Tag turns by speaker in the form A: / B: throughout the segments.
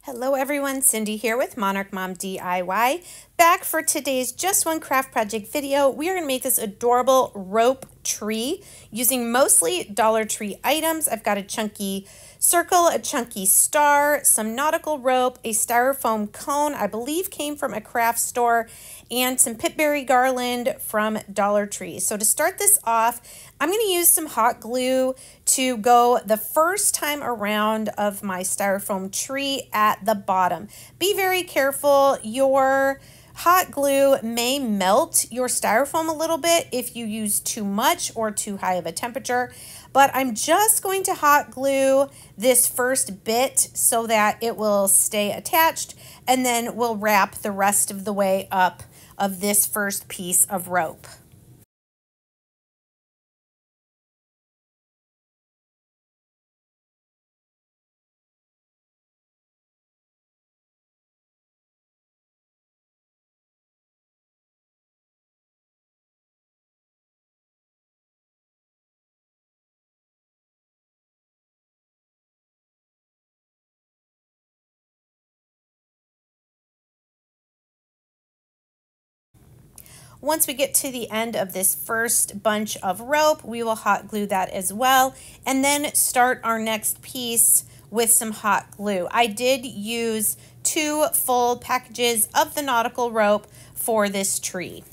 A: Hello everyone, Cindy here with Monarch Mom DIY. Back for today's Just One Craft Project video. We are going to make this adorable rope tree using mostly Dollar Tree items. I've got a chunky circle, a chunky star, some nautical rope, a styrofoam cone, I believe came from a craft store, and some pitberry garland from Dollar Tree. So to start this off, I'm going to use some hot glue to go the first time around of my styrofoam tree at the bottom. Be very careful. Your hot glue may melt your styrofoam a little bit if you use too much or too high of a temperature, but I'm just going to hot glue this first bit so that it will stay attached, and then we'll wrap the rest of the way up of this first piece of rope. Once we get to the end of this first bunch of rope, we will hot glue that as well, and then start our next piece with some hot glue. I did use 2 full packages of the nautical rope for this tree.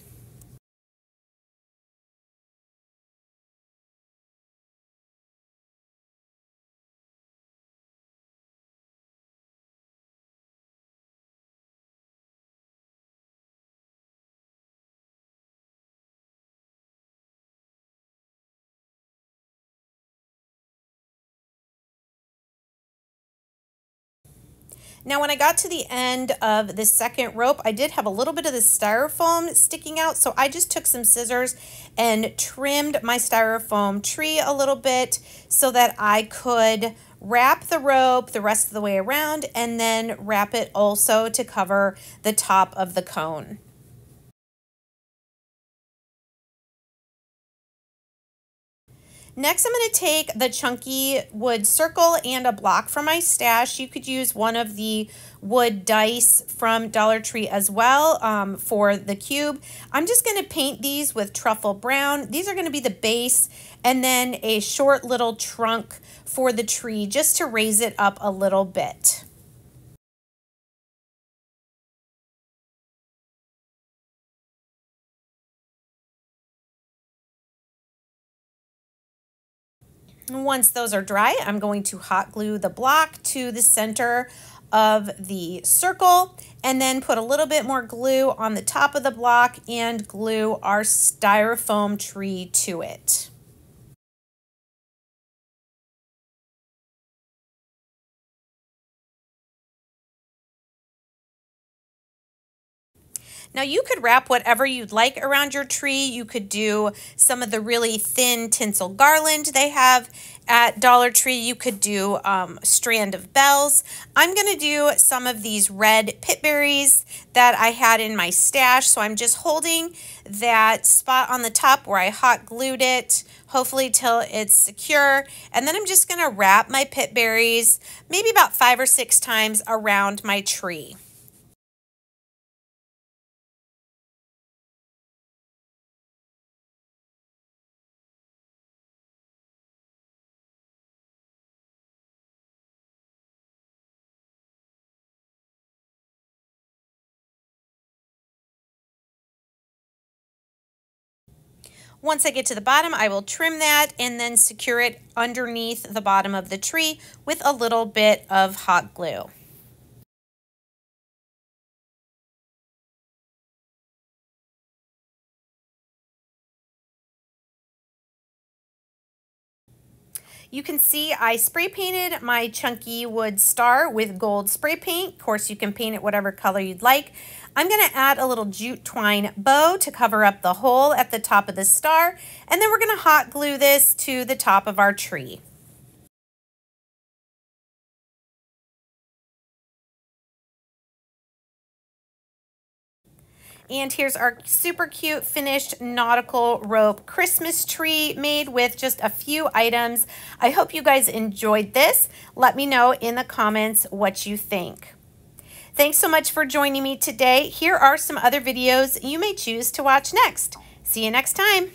A: Now, when I got to the end of the second rope, I did have a little bit of the styrofoam sticking out, so I just took some scissors and trimmed my styrofoam tree a little bit so that I could wrap the rope the rest of the way around and then wrap it also to cover the top of the cone. Next, I'm going to take the chunky wood circle and a block from my stash. You could use one of the wood dice from Dollar Tree as well for the cube. I'm just going to paint these with truffle brown. These are going to be the base, and then a short little trunk for the tree just to raise it up a little bit. Once those are dry, I'm going to hot glue the block to the center of the circle and then put a little bit more glue on the top of the block and glue our styrofoam tree to it. Now you could wrap whatever you'd like around your tree. You could do some of the really thin tinsel garland they have at Dollar Tree. You could do a strand of bells. I'm going to do some of these red pitberries that I had in my stash. So I'm just holding that spot on the top where I hot glued it, hopefully till it's secure. And then I'm just going to wrap my pitberries maybe about 5 or 6 times around my tree. Once I get to the bottom, I will trim that and then secure it underneath the bottom of the tree with a little bit of hot glue. You can see I spray painted my chunky wood star with gold spray paint. Of course, you can paint it whatever color you'd like. I'm going to add a little jute twine bow to cover up the hole at the top of the star, and then we're going to hot glue this to the top of our tree. And here's our super cute finished nautical rope Christmas tree made with just a few items. I hope you guys enjoyed this. Let me know in the comments what you think. Thanks so much for joining me today. Here are some other videos you may choose to watch next. See you next time.